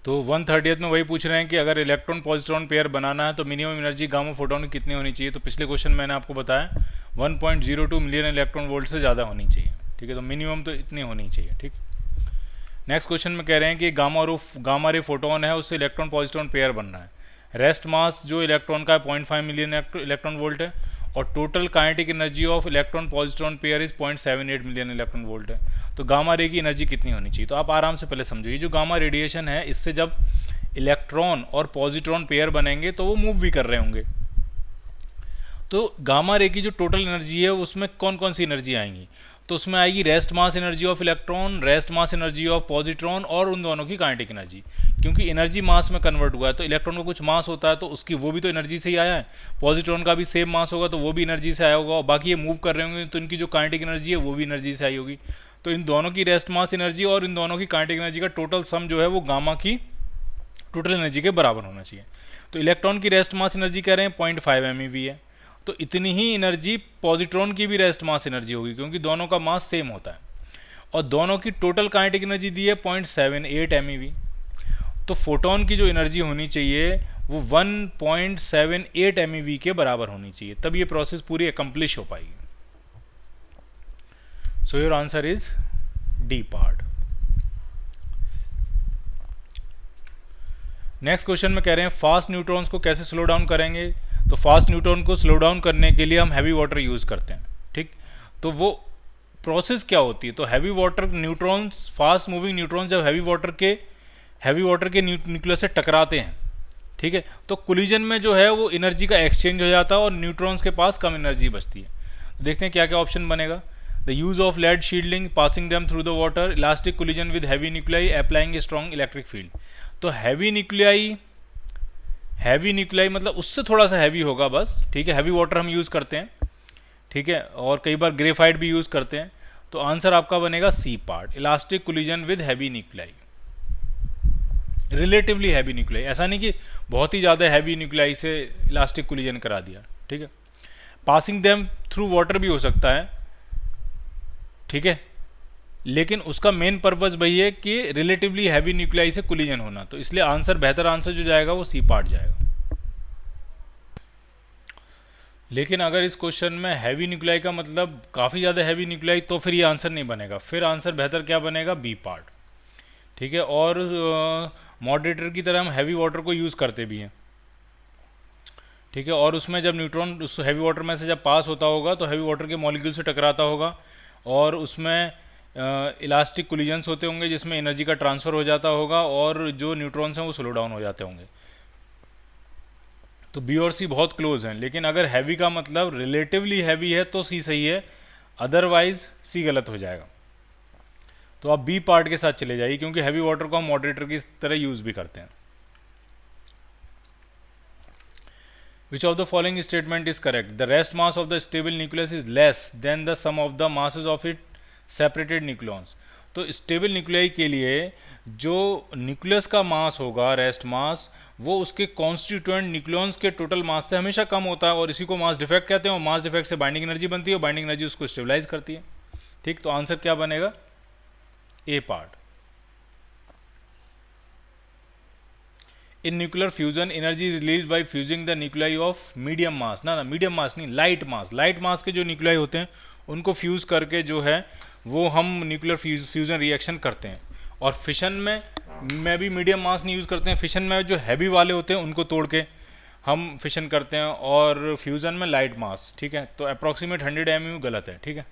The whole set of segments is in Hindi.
तो 1/30 में वही पूछ रहे हैं कि अगर इलेक्ट्रॉन पॉजिट्रॉन पेयर बनाना है तो मिनिमम एनर्जी गामा फोटोन की कितनी होनी चाहिए। तो पिछले क्वेश्चन में मैंने आपको बताया 1.02 मिलियन इलेक्ट्रॉन वोल्ट से ज़्यादा होनी चाहिए। ठीक है, तो मिनिमम तो इतनी होनी चाहिए। ठीक, नेक्स्ट क्वेश्चन में कह रहे हैं कि गामा रे फोटोन है, उससे इलेक्ट्रॉन पॉजिट्रॉन पेयर बन रहा है। रेस्ट मास जो इलेक्ट्रॉन का 0.5 मिलियन इलेक्ट्रॉन वोल्ट है, और total kinetic energy of electron positron pair is 0.78 million electron volt है। तो गामा रे की एनर्जी कितनी होनी चाहिए। तो आप आराम से पहले समझो, ये जो गामा रेडिएशन है, इससे जब इलेक्ट्रॉन और पॉजिट्रॉन पेयर बनेंगे तो वो मूव भी कर रहे होंगे। तो गामा रे की जो टोटल एनर्जी है उसमें कौन कौन सी एनर्जी आएंगी। तो उसमें आएगी rest mass energy of electron, rest mass energy of positron, और उन दोनों की काइनेटिक एनर्जी। क्योंकि एनर्जी मास में कन्वर्ट हुआ है, तो इलेक्ट्रॉन को कुछ मास होता है तो उसकी वो भी तो एनर्जी से ही आया है। पॉजिट्रॉन का भी सेम मास होगा तो वो भी एनर्जी से आया होगा, और बाकी ये मूव कर रहे होंगे तो इनकी जो काइनेटिक एनर्जी है वो भी एनर्जी से आई होगी। तो इन दोनों की रेस्ट मास एनर्जी और इन दोनों की काइनेटिक एनर्जी का टोटल सम जो है वो गामा की टोटल एनर्जी के बराबर होना चाहिए। तो इलेक्ट्रॉन की रेस्ट मास एनर्जी कह रहे हैं 0.5 MeV है, तो इतनी ही एनर्जी पॉजिट्रॉन की भी रेस्ट मास एनर्जी होगी, क्योंकि दोनों का मास सेम होता है। और दोनों की टोटल काइनेटिक एनर्जी दी है 0.78 MeV। तो फोटोन की जो एनर्जी होनी चाहिए वो 1.78 MeV के बराबर होनी चाहिए, तब ये प्रोसेस पूरी अकम्प्लिश हो पाएगी। So your answer is D part. Next question में कह रहे हैं फास्ट न्यूट्रॉन्स को कैसे स्लो डाउन करेंगे। तो फास्ट न्यूट्रॉन को स्लो डाउन करने के लिए हम हैवी वाटर यूज़ करते हैं। ठीक, तो वो प्रोसेस क्या होती है। तो heavy water neutrons, fast moving neutrons जब हैवी वाटर के न्यूक्लियस से टकराते हैं, ठीक है, तो कोलिजन में जो है वो एनर्जी का एक्सचेंज हो जाता है और न्यूट्रॉन्स के पास कम एनर्जी बचती है। तो देखते हैं क्या क्या ऑप्शन बनेगा। The use of lead shielding, passing them through the water, elastic collision with heavy nuclei, applying a strong electric field. तो हैवी न्यूक्लियाई मतलब उससे थोड़ा सा हैवी होगा बस। ठीक है, हैवी वाटर हम यूज़ करते हैं। ठीक है, और कई बार ग्रेफाइट भी यूज़ करते हैं। तो आंसर आपका बनेगा C part, elastic collision with heavy nuclei, relatively heavy nuclei. ऐसा नहीं कि बहुत ही ज़्यादा हैवी न्यूक्लियाई से इलास्टिक कोलिजन करा दिया। ठीक है, पासिंग देम थ्रू वाटर भी हो सकता है। ठीक है, लेकिन उसका मेन पर्पज वही है कि रिलेटिवली हैवी न्यूक्लियाई से कोलिजन होना। तो इसलिए आंसर, बेहतर आंसर जो जाएगा वो सी पार्ट जाएगा। लेकिन अगर इस क्वेश्चन में हैवी न्यूक्लियाई का मतलब काफ़ी ज़्यादा हैवी न्यूक्लियाई, तो फिर ये आंसर नहीं बनेगा। फिर आंसर बेहतर क्या बनेगा, बी पार्ट। ठीक है, और मॉडरेटर की तरह हम हैवी वाटर को यूज़ करते भी हैं। ठीक है, और उसमें जब न्यूट्रॉन उस हैवी वाटर में से जब पास होता होगा तो हैवी वाटर के मॉलिक्यूल से टकराता होगा, और उसमें इलास्टिक कोलिजन्स होते होंगे जिसमें एनर्जी का ट्रांसफ़र हो जाता होगा, और जो न्यूट्रॉन्स हैं वो स्लो डाउन हो जाते होंगे। तो बी और सी बहुत क्लोज हैं, लेकिन अगर हैवी का मतलब रिलेटिवली हैवी है तो सी सही है, अदरवाइज सी गलत हो जाएगा। तो आप बी पार्ट के साथ चले जाइए, क्योंकि हैवी वाटर को हम मॉडरेटर की तरह यूज़ भी करते हैं। Which of the following statement is correct? The rest mass of the stable nucleus is less than the sum of the masses of its separated nucleons. तो स्टेबल न्यूक्लियाई के लिए जो न्यूक्लियस का मास होगा, रेस्ट मास, वो उसके कॉन्स्टिट्यूएंट न्यूक्लियंस के टोटल मास से हमेशा कम होता है, और इसी को मास डिफेक्ट कहते हैं। और मास डिफेक्ट से बाइंडिंग एनर्जी बनती है, और बाइंडिंग एनर्जी उसको स्टेबलाइज करती है। ठीक, तो आंसर क्या बनेगा, A part. In nuclear fusion energy release by fusing the nuclei of medium mass, ना मीडियम मास नहीं, लाइट मास। लाइट मास के जो न्यूक्लियाई होते हैं उनको फ्यूज करके जो है वो हम न्यूक्लियर फ्यूजन रिएक्शन करते हैं। और फिशन में भी मीडियम मास नहीं यूज़ करते हैं। फिशन में जो हैवी वाले होते हैं उनको तोड़ के हम फिशन करते हैं, और फ्यूज़न में लाइट मास। ठीक है, तो अप्रॉक्सीमेट 100 MeV गलत है। ठीक है,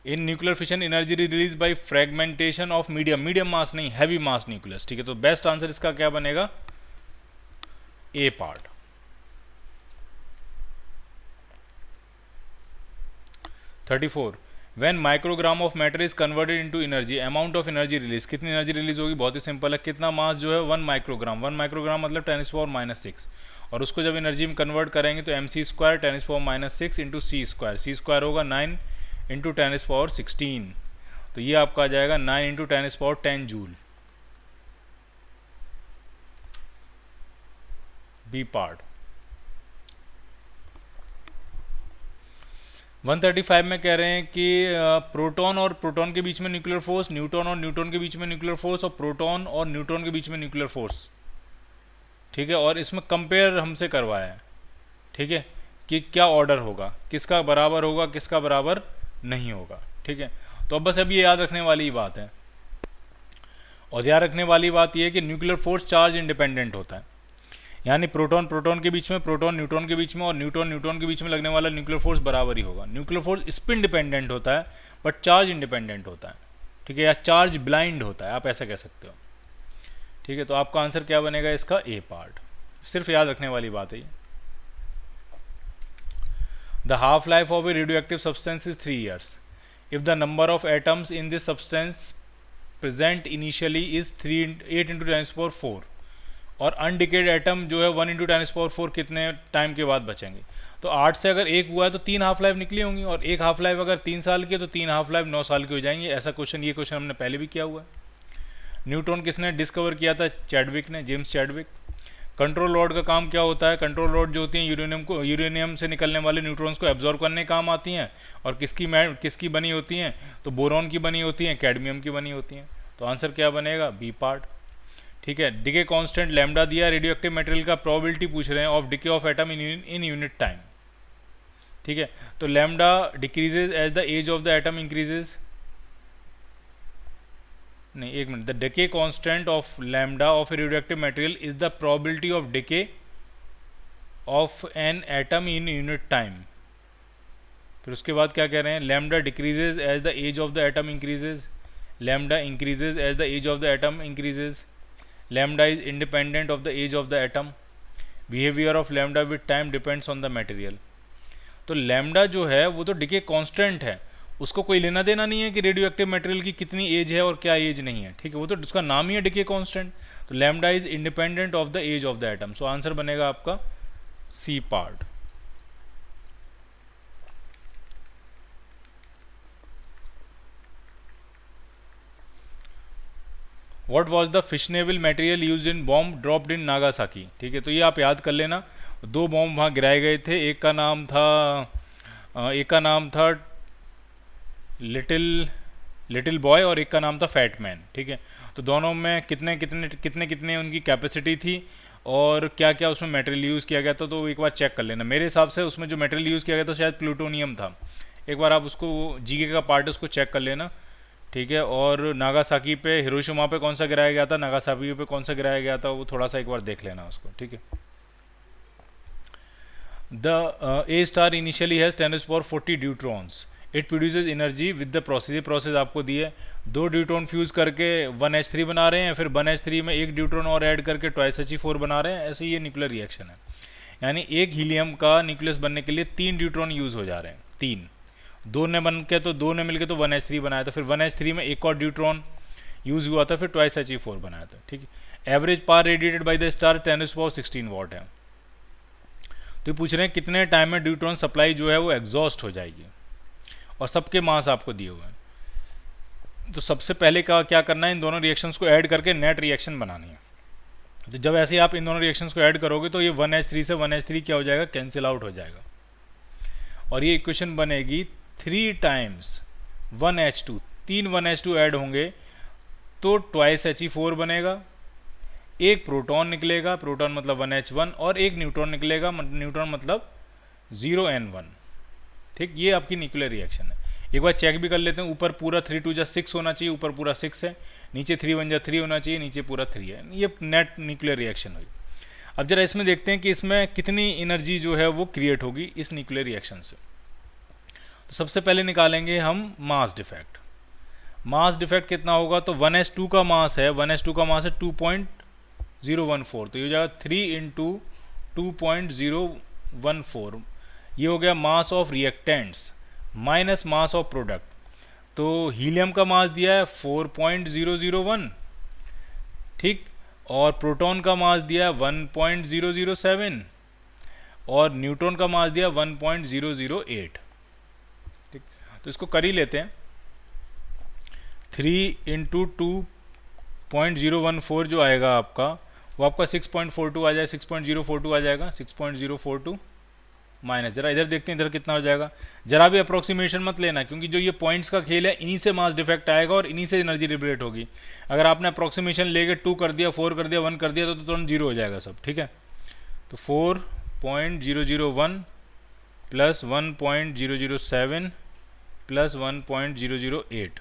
in nuclear fission energy release by fragmentation of medium mass नहीं, हैवी मास न्यूक्लियस। ठीक है, तो बेस्ट आंसर इसका क्या बनेगा, A part. 34 when microgram of matter is converted into energy, amount of energy release, कितनी एनर्जी रिलीज होगी, बहुत ही सिंपल है। कितना मास जो है 1 माइक्रोग्राम, 1 माइक्रोग्राम मतलब 10⁻⁻⁶, और उसको जब एनर्जी में कन्वर्ट करेंगे तो mc² 10⁻⁻⁶ इंटू c², c² होगा 9 इंटू 10⁻16। तो ये आपका आ जाएगा 9 इंटू 10⁻10 जूल, बी पार्ट। 135 में कह रहे हैं कि प्रोटॉन और प्रोटॉन के बीच में न्यूक्लियर फोर्स, न्यूट्रॉन और न्यूट्रॉन के बीच में न्यूक्लियर फोर्स, और प्रोटॉन और न्यूट्रॉन के बीच में न्यूक्लियर फोर्स। ठीक है, और इसमें कंपेयर हमसे करवाया है। ठीक है, कि क्या ऑर्डर होगा, किसका बराबर होगा, किसका बराबर नहीं होगा। ठीक है, तो अब बस अभी ये याद रखने वाली बात है। और याद रखने वाली बात यह है कि न्यूक्लियर फोर्स चार्ज इंडिपेंडेंट होता है, यानी प्रोटॉन प्रोटॉन के बीच में, प्रोटॉन न्यूट्रॉन के बीच में और न्यूट्रॉन न्यूट्रॉन के बीच में लगने वाला न्यूक्लियर फोर्स बराबर ही होगा। न्यूक्लियर फोर्स स्पिन डिपेंडेंट होता है बट चार्ज इंडिपेंडेंट होता है। ठीक है, या चार्ज ब्लाइंड होता है, आप ऐसा कह सकते हो। ठीक है, तो आपका आंसर क्या बनेगा इसका? ए पार्ट। सिर्फ याद रखने वाली बात है ये। The half life of a radioactive substance is 3 years if the number of atoms in this substance present initially is 8 × 10⁴ और अनडिकेड एटम जो है 1 × 10⁴ कितने टाइम के बाद बचेंगे? तो 8 से अगर 1 हुआ है तो 3 हाफ लाइफ निकली होंगी, और एक हाफ लाइफ अगर 3 साल की है तो 3 हाफ लाइफ 9 साल की हो जाएंगी। ऐसा क्वेश्चन, ये क्वेश्चन हमने पहले भी किया हुआ है। न्यूट्रॉन किसने डिस्कवर किया था? चैडविक ने, जेम्स चैडविक। कंट्रोल रॉड का काम क्या होता है? कंट्रोल रॉड जो होती हैं यूरेनियम से निकलने वाले न्यूट्रॉन्स को एब्जॉर्ब करने काम आती हैं। और किसकी बनी होती हैं? तो बोरॉन की बनी होती हैं, कैडमियम की बनी होती हैं। तो आंसर क्या बनेगा? B part. ठीक है, डिके कांस्टेंट लैम्डा दिया, रेडियोएक्टिव मटेरियल का प्रोबेबिलिटी पूछ रहे हैं of decay of atom in unit time. ठीक है, तो lambda decreases as the age of the atom increases. नहीं, एक minute, the decay constant of lambda of a radioactive material is the probability of decay of an atom in unit time. फिर उसके बाद क्या कह रहे हैं? Lambda decreases as the age of the atom increases, lambda increases as the age of the atom increases, lambda is independent of the age of the atom, behaviour of lambda with time depends on the material. तो लैम्डा जो है वो तो डिके कांस्टेंट है, उसको कोई लेना देना नहीं है कि रेडियोएक्टिव मटेरियल की कितनी एज है और क्या एज नहीं है। ठीक है, वो तो उसका नाम ही है डिके कांस्टेंट। तो lambda is independent of the age of the atom. So answer बनेगा आपका C part. What was the fissionable material used in bomb dropped in Nagasaki? ठीक है, तो ये आप याद कर लेना। 2 बॉम्ब वहाँ गिराए गए थे, एक का नाम था लिटिल बॉय और एक का नाम था फैट मैन। ठीक है, तो दोनों में कितने उनकी कैपेसिटी थी और क्या क्या उसमें मटेरियल यूज़ किया गया था, तो एक बार चेक कर लेना। मेरे हिसाब से उसमें जो मटेरियल यूज़ किया गया था शायद प्लूटोनियम था। एक बार आप उसको जीके का पार्ट है उसको चेक कर लेना। ठीक है, और नागासाकी पे, हिरोशिमा पे कौन सा गिराया गया था, नागासाकी पे कौन सा गिराया गया था, वो थोड़ा सा एक बार देख लेना उसको। ठीक है, the A star initially has 10⁻40 deuterons, it produces energy with the process. ये प्रोसेस आपको दी है, 2 ड्यूट्रॉन फ्यूज करके 1h3 बना रहे हैं, फिर 1h3 में 1 ड्यूट्रॉन और ऐड करके 2He4 बना रहे हैं। ऐसे ये न्यूक्लियर रिएक्शन है, यानी एक हीलियम का न्यूक्लियस बनने के लिए 3 ड्यूट्रॉन यूज हो जा रहे हैं। 3, 2 ने बन के तो 2 ने मिलकर तो 1h3 बनाया था, फिर 1h3 में एक और ड्यूट्रॉन यूज हुआ था, फिर 2He4 बनाया था। ठीक है, average power radiated by the star 10⁻16 वाट है। तो पूछ रहे हैं कितने टाइम में ड्यूट्रॉन सप्लाई जो है वो एग्जॉस्ट हो जाएगी, और सबके मास आपको दिए हुए हैं। तो सबसे पहले क्या करना है, इन दोनों रिएक्शंस को ऐड करके नेट रिएक्शन बनानी है। तो जब ऐसे आप इन दोनों रिएक्शंस को ऐड करोगे तो ये 1H3 से 1H3 क्या हो जाएगा? कैंसिल आउट हो जाएगा, और ये इक्वेशन बनेगी 3 टाइम्स 1H2। 3 1H2 ऐड होंगे तो 2He4 बनेगा, एक प्रोटॉन निकलेगा, प्रोटॉन मतलब 1H1, और एक न्यूट्रॉन निकलेगा, न्यूट्रॉन मतलब 0N1। ठीक, ये आपकी न्यूक्लियर रिएक्शन है। एक बार चेक भी कर लेते हैं, ऊपर पूरा 3 2 6 होना चाहिए, ऊपर पूरा 6 है, नीचे 3 1 3 होना चाहिए, नीचे पूरा 3 है। ये नेट न्यूक्लियर रिएक्शन हुई। अब जरा इसमें देखते हैं कि इसमें कितनी एनर्जी जो है वो क्रिएट होगी इस न्यूक्लियर रिएक्शन से। तो सबसे पहले निकालेंगे हम मास डिफेक्ट। मास डिफेक्ट कितना होगा? तो 1H2 का मास है, 1H2 का मास है 2.014, तो ये हो जाएगा 3 × 2.014। ये हो गया mass of reactants minus mass of product. तो हीलियम का मास दिया है 4.001, ठीक, और प्रोटॉन का मास दिया है 1.007, और न्यूट्रॉन का मास दिया 1.008। ठीक, तो इसको कर ही लेते हैं। 3 × 2.014 जो आएगा आपका, वो आपका 6.42 आ जाएगा, 6.042 आ जाएगा, 6.042। माइनस, जरा इधर देखते हैं इधर कितना हो जाएगा। जरा भी अप्रोक्सीमेशन मत लेना, क्योंकि जो ये पॉइंट्स का खेल है इन्हीं से मास डिफेक्ट आएगा और इन्हीं से एनर्जी लिबरेट होगी। अगर आपने अप्रोक्सीमेशन लेके 2 कर दिया, 4 कर दिया, 1 कर दिया तो तुरंत जीरो हो जाएगा सब, ठीक है। तो 4.001 प्लस 1.007 प्लस 1.008,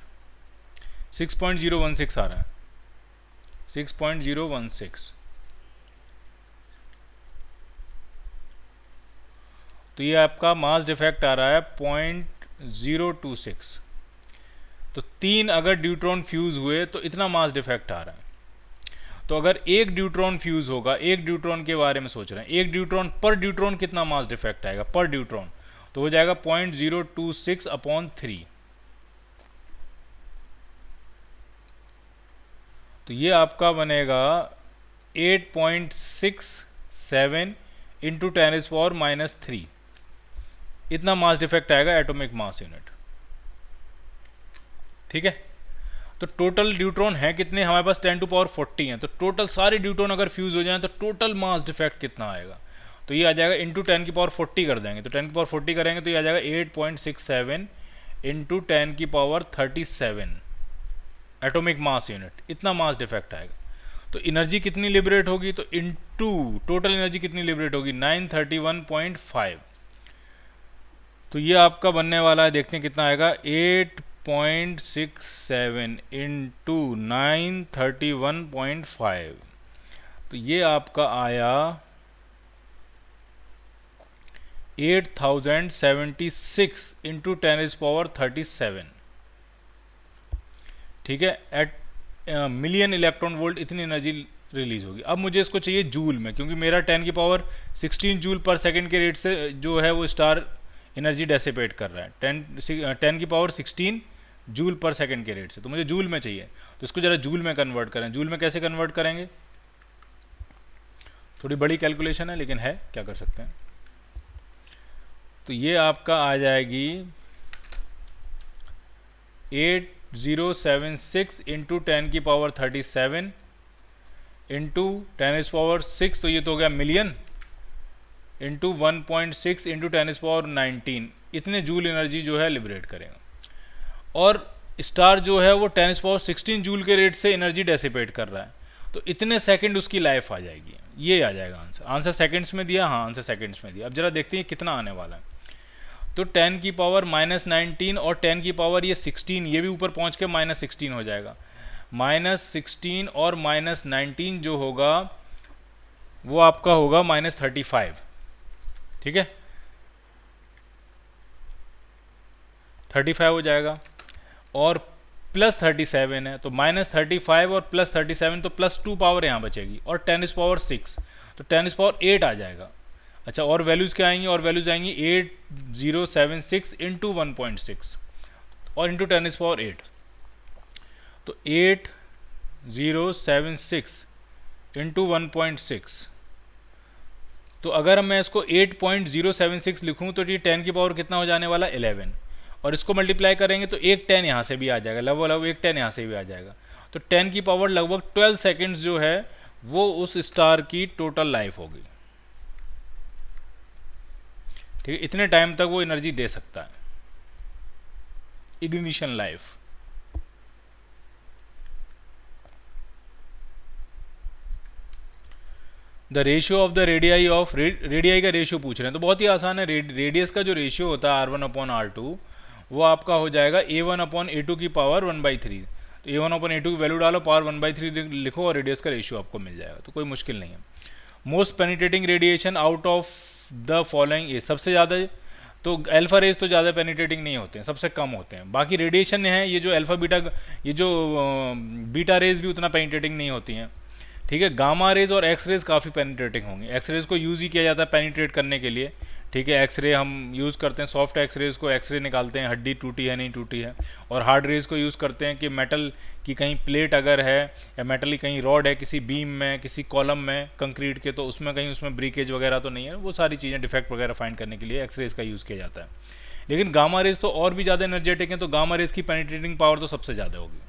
6.016 आ रहा है, 6.016। तो ये आपका मास डिफेक्ट आ रहा है 0.026। तो 3 अगर ड्यूट्रॉन फ्यूज हुए तो इतना मास डिफेक्ट आ रहा है। तो अगर एक ड्यूट्रॉन फ्यूज होगा, एक ड्यूट्रॉन के बारे में सोच रहे हैं, एक ड्यूट्रॉन पर ड्यूट्रॉन कितना मास डिफेक्ट आएगा पर ड्यूट्रॉन, तो हो जाएगा 0.026/3। तो ये आपका बनेगा 8.67 इंटू 10⁻⁻3। इतना मास डिफेक्ट आएगा एटॉमिक मास यूनिट, ठीक है। तो टोटल ड्यूट्रॉन है कितने हमारे पास, 10⁻40 हैं। तो टोटल सारे ड्यूट्रॉन अगर फ्यूज हो जाएं तो टोटल मास डिफेक्ट कितना आएगा, तो ये आ जाएगा इंटू 10⁻40 कर देंगे। तो 10⁻40 करेंगे तो ये आ जाएगा 8.67 इंटू 10⁻37 एटॉमिक मास यूनिट। इतना मास डिफेक्ट आएगा। तो एनर्जी कितनी लिबरेट होगी, तो इंटू टोटल एनर्जी कितनी लिबरेट होगी, 931.5। तो ये आपका बनने वाला है, देखते हैं कितना आएगा, 8.67 इंटू 931.5। तो ये आपका आया 8076 इंटू 10⁻37, ठीक है। एट मिलियन इलेक्ट्रॉन वोल्ट इतनी एनर्जी रिलीज होगी। अब मुझे इसको चाहिए जूल में, क्योंकि मेरा 10⁻16 जूल पर सेकंड के रेट से जो है वो स्टार एनर्जी डेसिपेट कर रहा है, 10⁻16 जूल पर सेकंड के रेट से। तो मुझे जूल में चाहिए, तो इसको जरा जूल में कन्वर्ट करें। जूल में कैसे कन्वर्ट करेंगे, थोड़ी बड़ी कैलकुलेशन है लेकिन है, क्या कर सकते हैं। तो ये आपका आ जाएगी 8076 इंटू 10⁻37 इंटू 10⁻6, तो ये तो हो गया मिलियन, इंटू 1.6 इंटू 10⁻19। इतने जूल एनर्जी जो है लिबरेट करेगा। और स्टार जो है वो 10⁻16 जूल के रेट से एनर्जी डेसिपेट कर रहा है, तो इतने सेकंड उसकी लाइफ आ जाएगी। ये आ जाएगा आंसर। आंसर सेकंड्स में दिया, हाँ आंसर सेकंड्स में दिया। अब जरा देखते हैं कितना आने वाला है। तो 10⁻⁻19 और 10⁻16, ये भी ऊपर पहुंच के -16 हो जाएगा। -16 और -19 जो होगा वो आपका होगा -35, ठीक है, 35 हो जाएगा। और +37 है, तो -35 और +37, तो +2 पावर यहाँ बचेगी, और 10⁻6, तो 10⁻8 आ जाएगा। अच्छा, और वैल्यूज़ क्या आएंगी, और वैल्यूज़ आएंगी 8076 इंटू 1.6 और इंटू 10⁻8, तो 8076 इंटू 1.6। तो अगर मैं इसको 8.076 लिखूं तो ये 10 की पावर कितना हो जाने वाला, 11। और इसको मल्टीप्लाई करेंगे तो एक 10 यहाँ से भी आ जाएगा, लगभग एक 10 यहाँ से भी आ जाएगा। तो 10 की पावर लगभग 12 सेकेंड्स जो है वो उस स्टार की टोटल लाइफ होगी, ठीक है। इतने टाइम तक वो एनर्जी दे सकता है, ignition life. The ratio of the radii of, radii का रेशियो पूछ रहे हैं तो बहुत ही आसान है। रेडियस का जो रेशियो होता है R1/R2 वो आपका हो जाएगा A1/A2 की पावर 1/3। तो A1/A2 की वैल्यू डालो, पावर 1/3 लिखो और रेडियस का रेशियो आपको मिल जाएगा, तो कोई मुश्किल नहीं है। Most penetrating radiation out of the following is, सबसे ज़्यादा तो अल्फा रेज तो ज़्यादा पेनिट्रेटिंग नहीं होते हैं, सबसे कम होते हैं। बाकी रेडिएशन है ये जो अल्फा बीटा, ये जो बीटा रेज भी उतना पेनिट्रेटिंग नहीं होती हैं, ठीक है। गामा रेज और एक्स रेज काफ़ी पेनिट्रेटिंग होंगे। एक्स रेज को यूज़ ही किया जाता है पेनिट्रेट करने के लिए, ठीक है। एक्सरे हम यूज़ करते हैं, सॉफ्ट एक्स रेज को एक्सरे निकालते हैं, हड्डी टूटी है नहीं टूटी है। और हार्ड रेज को यूज़ करते हैं कि मेटल की कहीं प्लेट अगर है या मेटल की कहीं रॉड है किसी बीम में, किसी कॉलम में कंक्रीट के, तो उसमें कहीं उसमें ब्रीकेज वगैरह तो नहीं है, वो सारी चीज़ें डिफेक्ट वगैरह फाइंड करने के लिए एक्स रेज का यूज़ किया जाता है। लेकिन गामा रेज तो और भी ज़्यादा एनर्जेटिक हैं, तो गामा रेज की पेनिट्रेटिंग पावर तो सबसे ज़्यादा होगी।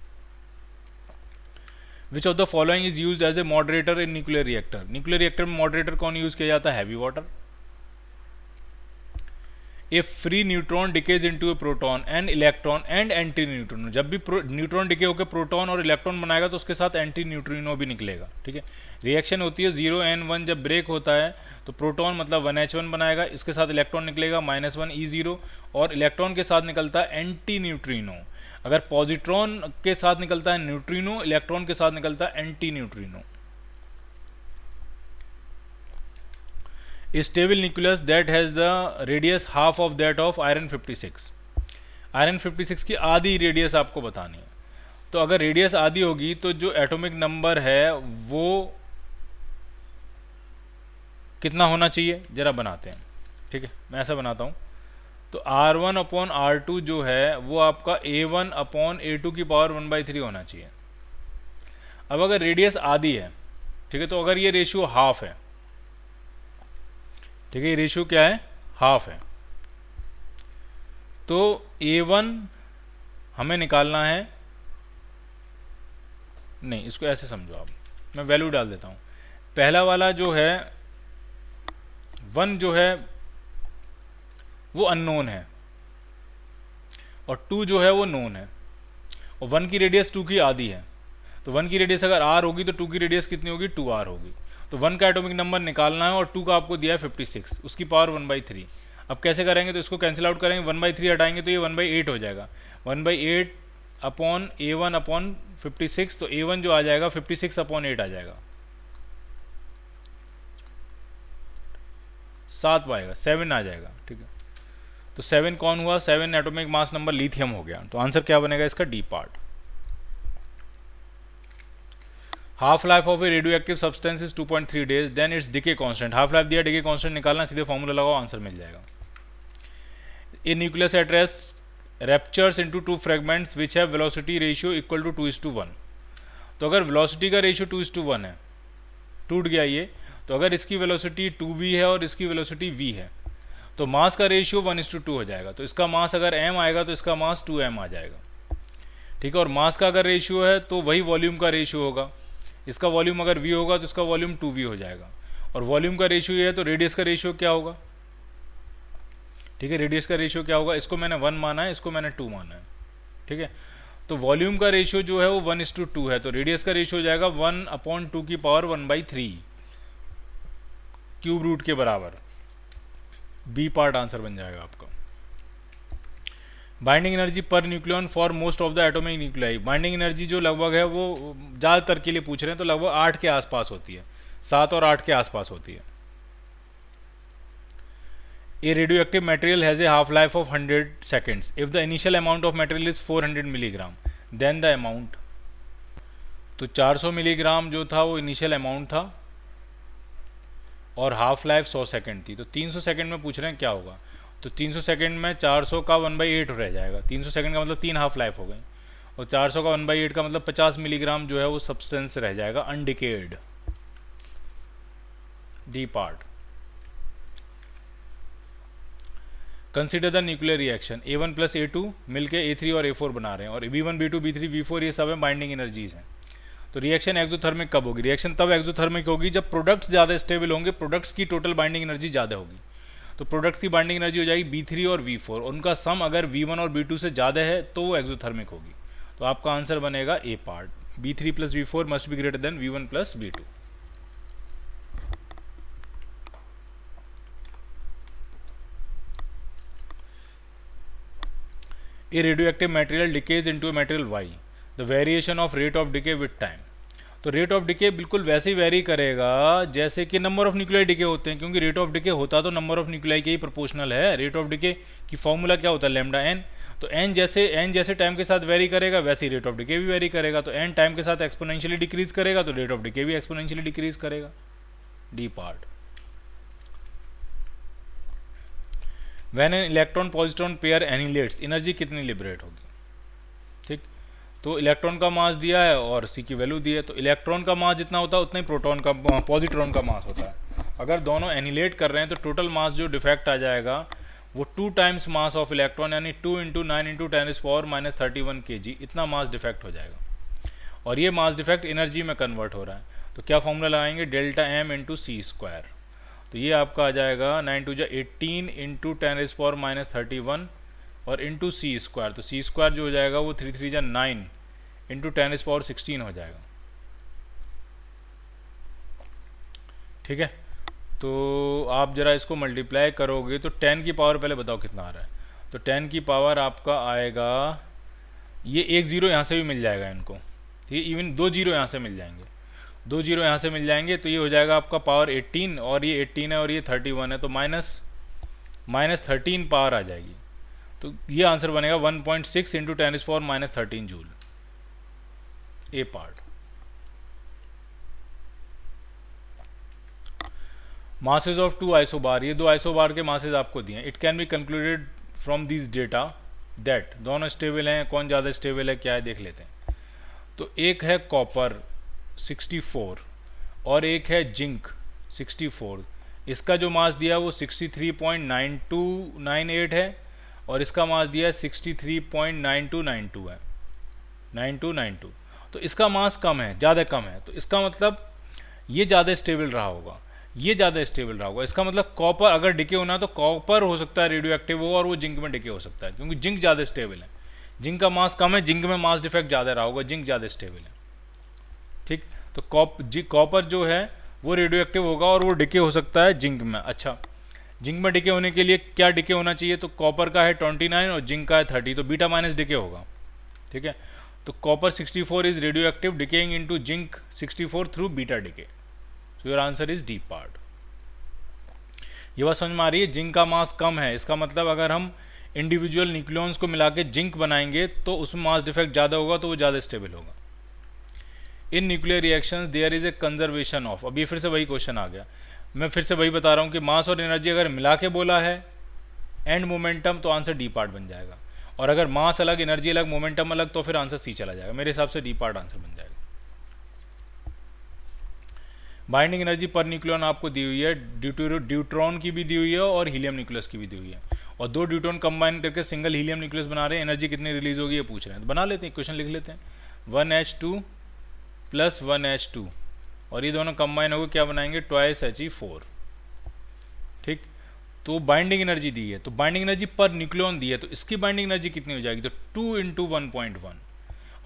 Which of the following is use as a moderator in nuclear reactor. Nuclear reactor में मॉडरेटर कौन यूज़ किया जाता है, heavy water. A free neutron decays into a proton and electron and anti neutrino. जब भी न्यूट्रॉन डिके होकर प्रोटॉन और इलेक्ट्रॉन बनाएगा तो उसके साथ एंटी न्यूट्रिनो भी निकलेगा, ठीक है। रिएक्शन होती है 0n1, जब ब्रेक होता है तो प्रोटॉन मतलब 1h1 बनाएगा, इसके साथ इलेक्ट्रॉन निकलेगा -1e0, और इलेक्ट्रॉन के साथ निकलता है एंटी न्यूट्रिनो। अगर पॉजिट्रॉन के साथ निकलता है न्यूट्रिनो, इलेक्ट्रॉन के साथ निकलता है anti neutrino. Stable nucleus that has the radius half of that of iron 56। Iron 56 की आधी रेडियस आपको बतानी है। तो अगर रेडियस आधी होगी तो जो एटॉमिक नंबर है वो कितना होना चाहिए, जरा बनाते हैं, ठीक है। मैं ऐसा बनाता हूँ, तो R1/R2 जो है वो आपका A1/A2 की पावर 1/3 होना चाहिए। अब अगर रेडियस आधी है, ठीक है, तो अगर ये रेशियो हाफ है, ठीक है, ये रेशियो क्या है, हाफ है, तो A1 हमें निकालना है, नहीं इसको ऐसे समझो आप, मैं वैल्यू डाल देता हूँ। पहला वाला जो है 1 जो है वो अननोन है, और 2 जो है वो नोन है, और 1 की रेडियस 2 की आधी है। तो 1 की रेडियस अगर r होगी तो 2 की रेडियस कितनी होगी, 2r होगी। तो 1 का एटॉमिक नंबर निकालना है, और 2 का आपको दिया है 56, उसकी पावर 1/3। अब कैसे करेंगे, तो इसको कैंसिल आउट करेंगे, 1/3 हटाएंगे तो ये 1/8 हो जाएगा। 1/8 अपॉन A1/56, तो A1 जो आ जाएगा 56/8 आ जाएगा, 7 पाएगा, 7 आ जाएगा, ठीक है। तो 7 कौन हुआ, 7 एटॉमिक मास नंबर लिथियम हो गया। तो आंसर क्या बनेगा इसका, D part. Half life of a radioactive substance is 2.3 days, then its decay constant. Half life दिया, डिके कांस्टेंट निकालना, सीधे फॉर्मूला लगाओ, आंसर मिल जाएगा। A nucleus at rest ruptures into 2 fragments which have velocity ratio equal to 2:1। तो अगर वेलोसिटी का रेशियो 2:1 है, टूट गया ये, तो अगर इसकी वेलोसिटी 2v है और इसकी वेलोसिटी v है, तो मास का रेशियो 1:2 हो जाएगा। तो इसका मास अगर m आएगा तो इसका मास 2m आ जाएगा, ठीक है। और मास का अगर रेशियो है तो वही वॉल्यूम का रेशियो होगा, इसका वॉल्यूम अगर v होगा तो इसका वॉल्यूम 2v हो जाएगा। और वॉल्यूम का रेशियो ये है तो रेडियस का रेशियो क्या होगा, ठीक है, रेडियस का रेशियो क्या होगा, इसको मैंने 1 माना है, इसको मैंने 2 माना है, ठीक है। तो वॉल्यूम का रेशियो जो है वो 1:2 है, तो रेडियस का रेशियो हो जाएगा 1/2 की पावर 1/3 क्यूब रूट के बराबर। बी पार्ट आंसर बन जाएगा आपका। Binding energy per nucleon for most of the atomic nuclei. Binding energy जो लगभग है वो ज़्यादातर के लिए पूछ रहे हैं, तो लगभग 8 के आसपास होती है, 7 और 8 के आसपास होती है। A radioactive material has a half life of 100 seconds. If the initial amount of material is 400 milligram, then the amount, तो 400 मिलीग्राम जो था वो इनिशियल अमाउंट था, और हाफ लाइफ 100 सेकेंड थी। तो 300 सेकेंड में पूछ रहे हैं क्या होगा, तो 300 सेकेंड में 400 का 1/8 रह जाएगा। 300 सेकेंड का मतलब 3 हाफ लाइफ हो गई, और 400 का 1/8 का मतलब 50 मिलीग्राम जो है वो सब्सटेंस रह जाएगा undecayed. D part. Consider the nuclear reaction, A1 + A2 मिलके A3 और A4 बना रहे हैं, और B1 B2 B3 B4 ये सब है बाइंडिंग एनर्जीज हैं। तो रिएक्शन एक्सोथर्मिक कब होगी, रिएक्शन तब एक्सोथर्मिक होगी जब प्रोडक्ट्स ज़्यादा स्टेबल होंगे, प्रोडक्ट्स की टोटल बाइंडिंग एनर्जी ज़्यादा होगी। तो प्रोडक्ट की बाइंडिंग एनर्जी हो जाएगी B3 और V4, उनका सम अगर V1 और B2 से ज़्यादा है तो वो एक्सोथर्मिक होगी। तो आपका आंसर बनेगा A part, B3 + V4 must be greater than V1 + B2। A radioactive material decays into a material Y. The variation of rate of decay with time. तो रेट ऑफ डिके बिल्कुल वैसे ही वेरी करेगा जैसे कि नंबर ऑफ न्यूक्लियाई डिके होते हैं, क्योंकि रेट ऑफ डिके होता तो नंबर ऑफ न्यूक्लियाई के ही प्रोपोर्शनल है। रेट ऑफ डिके की फॉर्मूला क्या होता है, लैम्डा एन। तो एन जैसे टाइम के साथ वेरी करेगा वैसे ही रेट ऑफ डिके भी वेरी करेगा। तो एन टाइम के साथ एक्सपोनेंशियली डिक्रीज करेगा तो रेट ऑफ डिके भी एक्सपोनेंशियली डिक्रीज करेगा। D part. When an electron positron pair annelids, energy कितनी लिबरेट होगी, ठीक। तो इलेक्ट्रॉन का मास दिया है और सी की वैल्यू दी है, तो इलेक्ट्रॉन का मास जितना होता है उतना ही प्रोटॉन का पॉजिट्रॉन का मास होता है। अगर दोनों एनिलेट कर रहे हैं तो टोटल मास जो डिफेक्ट आ जाएगा वो 2 टाइम्स मास ऑफ इलेक्ट्रॉन, यानी 2 × 9 × 10⁻³ kg, इतना मास डिफेक्ट हो जाएगा। और ये मास डिफेक्ट एनर्जी में कन्वर्ट हो रहा है, तो क्या फॉर्मूला लगाएंगे, डेल्टा m × c²। तो ये आपका आ जाएगा 9 टू जा 18 इंटू 10⁻⁻31 और इंटू सी स्क्वायर। तो सी स्क्वायर जो हो जाएगा वो 3 3 जा 9 इंटू 10⁻16 हो जाएगा। ठीक है, तो आप ज़रा इसको मल्टीप्लाई करोगे तो 10 की पावर पहले बताओ कितना आ रहा है। तो 10 की पावर आपका आएगा, ये एक ज़ीरो यहाँ से भी मिल जाएगा इनको, ठीक है, इवन 2 जीरो यहाँ से मिल जाएंगे, 2 जीरो यहाँ से मिल जाएंगे। तो ये हो जाएगा आपका पावर 18 और ये 18 है और ये 31 है, तो माइनस 13 पावर आ जाएगी। तो ये आंसर बनेगा 1.6 into 10⁻13 joule, A part. Masses of 2 isobar, ये 2 आइसोबार के मासेज आपको दिए हैं। It can be concluded from this data that, दोनों स्टेबल हैं, कौन ज़्यादा स्टेबल है क्या है देख लेते हैं। तो एक है कॉपर 64 और एक है जिंक 64। इसका जो मास दिया वो 63.9298 है और इसका मास दिया है 63.9292 है, 9292। तो इसका मास कम है, ज़्यादा कम है, तो इसका मतलब ये ज़्यादा स्टेबल रहा होगा, ये ज़्यादा स्टेबल रहा होगा। इसका मतलब कॉपर अगर डिके होना तो कॉपर हो सकता है रेडियो एक्टिव हो और वो जिंक में डिके हो सकता है, क्योंकि जिंक ज़्यादा स्टेबल है। जिंक का मास कम है, जिंक में मास डिफेक्ट ज़्यादा रहा होगा, जिंक ज़्यादा स्टेबल है। ठीक, तो कॉपर जो है वो रेडियो एक्टिव होगा और वो डिके हो सकता है जिंक में। अच्छा, जिंक में डिके होने के लिए क्या डिके होना चाहिए, तो कॉपर का है 29 और जिंक का है 30, तो बीटा माइनस डिके होगा। ठीक है, तो copper 64 is radio active decaying into zinc 64 through beta decay. So your answer is D part. ये बात समझ में आ रही है, जिंक का मास कम है, इसका मतलब अगर हम इंडिविजुअल न्यूक्लियॉन्स को मिला के जिंक बनाएंगे तो उसमें मास डिफेक्ट ज़्यादा होगा, तो वो ज़्यादा स्टेबल होगा। In nuclear reactions there is a conservation of, अब ये फिर से वही क्वेश्चन आ गया, मैं फिर से वही बता रहा हूँ कि मास और एनर्जी अगर मिला के बोला है एंड मोमेंटम तो आंसर डी पार्ट बन जाएगा, और अगर मास अलग एनर्जी अलग मोमेंटम अलग तो फिर आंसर सी चला जाएगा। मेरे हिसाब से डी पार्ट आंसर बन जाएगा। बाइंडिंग एनर्जी पर न्यूक्लियॉन आपको दी हुई है, ड्यूट्रॉन की भी दी हुई है और हीलियम न्यूक्लियस की भी दी हुई है, और 2 ड्यूट्रॉन कंबाइन करके सिंगल हीलियम न्यूक्लियस बना रहे हैं। एनर्जी कितनी रिलीज होगी ये पूछ रहे हैं, तो बना लेते हैं, क्वेश्चन लिख लेते हैं। 1H2 प्लस 1H2 और ये दोनों कंबाइन होकर क्या बनाएंगे, 2He4। ठीक, तो बाइंडिंग एनर्जी दी है, तो बाइंडिंग एनर्जी पर न्यूक्लियॉन दी है, तो इसकी बाइंडिंग एनर्जी कितनी हो जाएगी, तो 2 इंटू 1.1,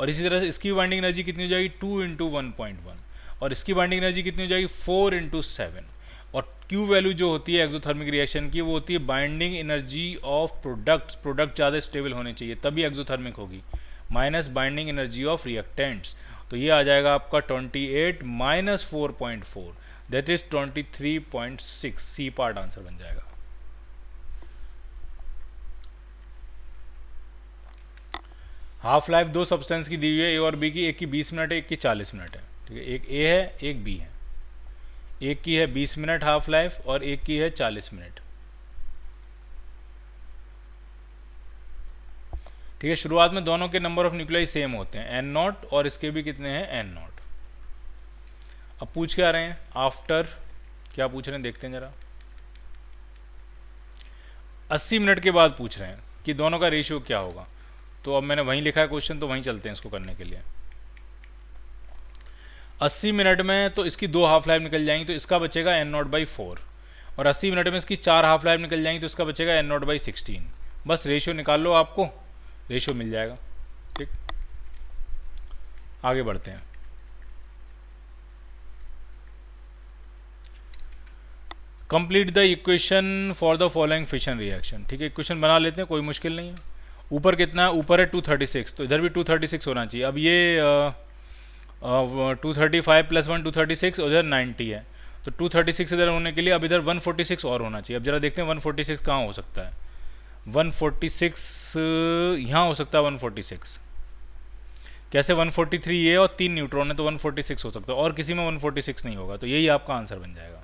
और इसी तरह से इसकी बाइंडिंग एनर्जी कितनी हो जाएगी, 2 इंटू 1.1, और इसकी बाइंडिंग एनर्जी कितनी हो जाएगी, 4 इंटू 7। और Q वैल्यू जो होती है एक्सोथर्मिक रिएक्शन की वो होती है binding energy of products, product ज़्यादा स्टेबल होने चाहिए तभी एक्सोथर्मिक होगी, minus binding energy of reactants. तो ये आ जाएगा आपका 28 minus 4.4 that is 23.6, C part answer बन जाएगा। हाफ लाइफ 2 सब्सटेंस की दी हुई है, ए और बी की, एक की 20 मिनट है, एक की 40 मिनट है। ठीक है, एक ए है एक बी है, एक की है 20 मिनट हाफ लाइफ और एक की है 40 मिनट। ठीक है, शुरुआत में दोनों के नंबर ऑफ न्यूक्लियाई सेम होते हैं, N0 और इसके भी कितने हैं, N0। अब पूछ क्या रहे हैं, आफ्टर क्या पूछ रहे हैं देखते हैं जरा। 80 मिनट के बाद पूछ रहे हैं कि दोनों का रेशियो क्या होगा। तो अब मैंने वहीं लिखा है क्वेश्चन, तो वहीं चलते हैं इसको करने के लिए। 80 मिनट में तो इसकी 2 हाफ लाइफ निकल जाएंगी, तो इसका बचेगा N0/4, और 80 मिनट में इसकी 4 हाफ लाइफ निकल जाएंगी, तो इसका बचेगा N0/16। बस रेशियो निकाल लो, आपको रेशियो मिल जाएगा। ठीक, आगे बढ़ते हैं। Complete the equation for the following fission reaction. ठीक है, इक्वेशन बना लेते हैं, कोई मुश्किल नहीं है। ऊपर कितना है, ऊपर है 236, तो इधर भी 236 होना चाहिए। अब ये 235 प्लस 1 236, उधर 90 है, तो 236 इधर होने के लिए अब इधर 146 और होना चाहिए। अब जरा देखते हैं 146 कहाँ हो सकता है। 146 यहाँ हो सकता है, 146 कैसे, 143 ये और 3 न्यूट्रॉन है, तो 146 हो सकता है, और किसी में 146 नहीं होगा, तो यही आपका आंसर बन जाएगा।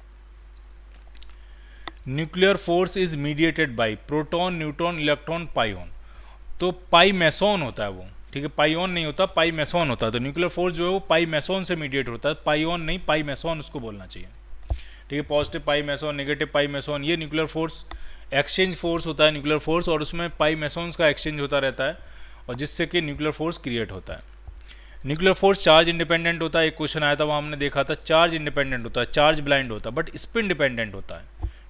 Nuclear force is mediated by proton, neutron, electron, pion. तो पाई मेसॉन होता है वो, ठीक है, पाइऑन नहीं होता, पाई मेसॉन होता है। तो न्यूक्लियर फोर्स जो है वो पाई मेसॉन से मीडिएट होता है, पाइऑन नहीं, पाई मेसॉन उसको बोलना चाहिए। ठीक है, पॉजिटिव पाई मेसॉन, नेगेटिव पाई मेसॉन, ये न्यूक्लियर फोर्स एक्सचेंज फोर्स होता है न्यूक्लियर फोर्स, और उसमें पाई मेसॉन्स का एक्सचेंज होता रहता है, और जिससे कि न्यूक्लियर फोर्स क्रिएट होता है। न्यूक्लियर फोर्स चार्ज इंडिपेंडेंट होता है, एक क्वेश्चन आया था वहाँ हमने देखा था, चार्ज इंडिपेंडेंट होता है, चार्ज ब्लाइंड होता है, बट स्पिन डिपेंडेंट होता है।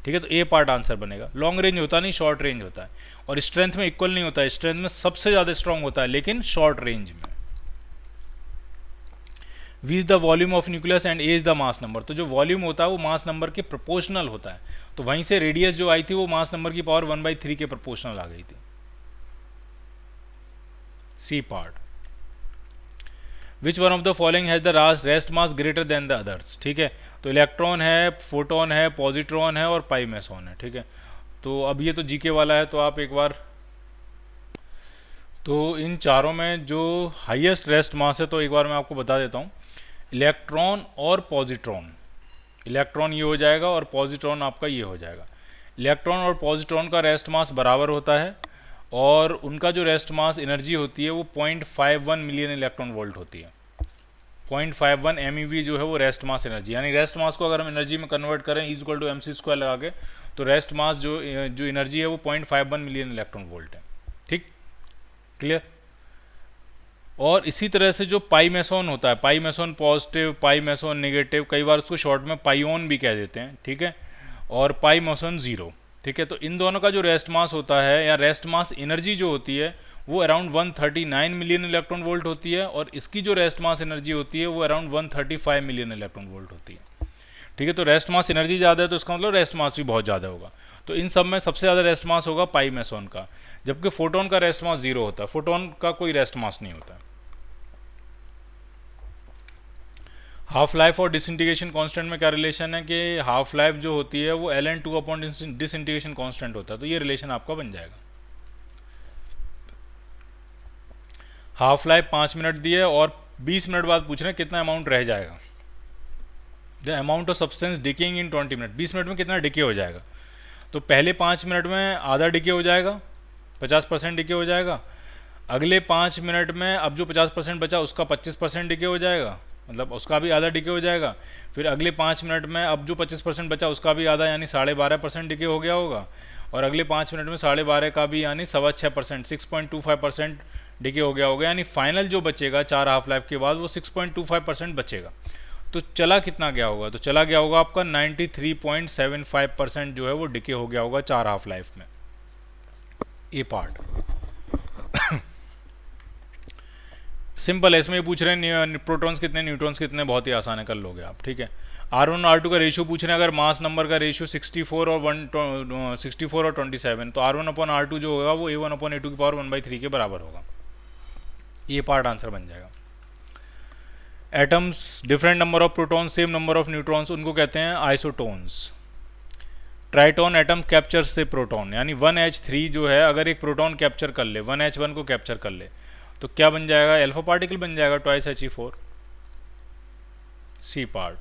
ठीक है, तो ए पार्ट आंसर बनेगा। लॉन्ग रेंज होता नहीं, शॉर्ट रेंज होता है, और स्ट्रेंथ में इक्वल नहीं होता है, स्ट्रेंथ में सबसे ज़्यादा स्ट्रांग होता है लेकिन शॉर्ट रेंज में। V is the volume of nucleus and A is the mass number. तो जो वॉल्यूम होता है वो मास नंबर के प्रोपोर्शनल होता है, तो वहीं से रेडियस जो आई थी वो मास नंबर की पावर 1/3 के प्रोपोर्शनल आ गई थी। C part, which one of the following has the rest mass greater than the others. ठीक है, तो इलेक्ट्रॉन है, फोटोन है, पॉजिट्रॉन है और पाई मेसॉन है। ठीक है, तो अब ये तो जीके वाला है, तो आप एक बार, तो इन चारों में जो हाईएस्ट रेस्ट मास है तो एक बार मैं आपको बता देता हूँ, इलेक्ट्रॉन और पॉजिट्रॉन। इलेक्ट्रॉन ये हो जाएगा और पॉजिट्रॉन आपका ये हो जाएगा। इलेक्ट्रॉन और पॉजिट्रॉन का रेस्ट मास बराबर होता है और उनका जो रेस्ट मास एनर्जी होती है वो 0.51 मिलियन इलेक्ट्रॉन वोल्ट होती है। 0.51 MeV जो है वो रेस्ट मास एनर्जी, यानी रेस्ट मास को अगर हम एनर्जी में कन्वर्ट करें = mc² लगा के, तो रेस्ट मास जो एनर्जी है वो 0.51 मिलियन इलेक्ट्रॉन वोल्ट है। ठीक, क्लियर। और इसी तरह से जो पाई मेसॉन होता है, पाई मेसॉन पॉजिटिव, पाई मेसॉन नेगेटिव, कई बार उसको शॉर्ट में पाइओन भी कह देते हैं। ठीक है, और पाई मेसॉन 0। ठीक है, तो इन दोनों का जो रेस्ट मास होता है या रेस्ट मास एनर्जी जो होती है वो अराउंड 139 मिलियन इलेक्ट्रॉन वोल्ट होती है, और इसकी जो रेस्ट मास एनर्जी होती है वो अराउंड 135 मिलियन इलेक्ट्रॉन वोल्ट होती है। ठीक है, तो रेस्ट मास एनर्जी ज़्यादा है तो इसका मतलब रेस्ट मास भी बहुत ज़्यादा होगा। तो इन सब में सबसे ज़्यादा रेस्ट मास होगा पाई मेसॉन का, जबकि फोटोन का रेस्ट मास 0 होता है। फोटोन का कोई रेस्ट मास नहीं होता है। हाफ लाइफ और डिसइंटीग्रेशन कांस्टेंट में क्या रिलेशन है कि हाफ लाइफ जो होती है वो ln2 डिसइंटीग्रेशन कांस्टेंट होता है, तो ये रिलेशन आपका बन जाएगा। हाफ लाइफ 5 मिनट दी है और 20 मिनट बाद पूछ रहे हैं कितना अमाउंट रह जाएगा। The amount of substance decaying in 20 minute, 20 minute में कितना डिके हो जाएगा। तो पहले 5 मिनट में आधा डिके हो जाएगा, 50% डिके हो जाएगा। अगले 5 मिनट में अब जो 50% बचा उसका 25% डिके हो जाएगा, मतलब उसका भी आधा डिके हो जाएगा। फिर अगले 5 मिनट में अब जो 25% बचा उसका भी आधा, यानी 12.5% डिके हो गया होगा। और अगले 5 मिनट में 12.5 का भी, यानी 6.25%, 6.25% डिके हो गया होगा। यानी फाइनल जो बचेगा 4 हाफ लाइफ के बाद वो 6.25% बचेगा। तो चला कितना गया होगा, तो चला गया होगा आपका 93.75% जो है वो डिके हो गया होगा 4 हाफ लाइफ में। ए पार्ट सिंपल है, इसमें ये पूछ रहे हैं प्रोटॉन्स कितने, न्यूट्रॉन्स कितने, बहुत ही आसान है, कर लोगे आप। ठीक है, R1 और R2 का रेशियो पूछ रहे हैं, अगर मास नंबर का रेशियो 64 और 27, तो R1/R2 जो होगा वो A1/A2 की पावर 1/3 के बराबर होगा। ये पार्ट आंसर बन जाएगा। Atoms, different number of protons, same number of neutrons, उनको कहते हैं आइसोटोन्स। ट्राइटोन एटम कैप्चर से प्रोटॉन, यानी 1H3 जो है अगर एक प्रोटॉन कैप्चर कर ले, 1H1 को कैप्चर कर ले, तो क्या बन जाएगा, अल्फा पार्टिकल बन जाएगा, 2He4। C part.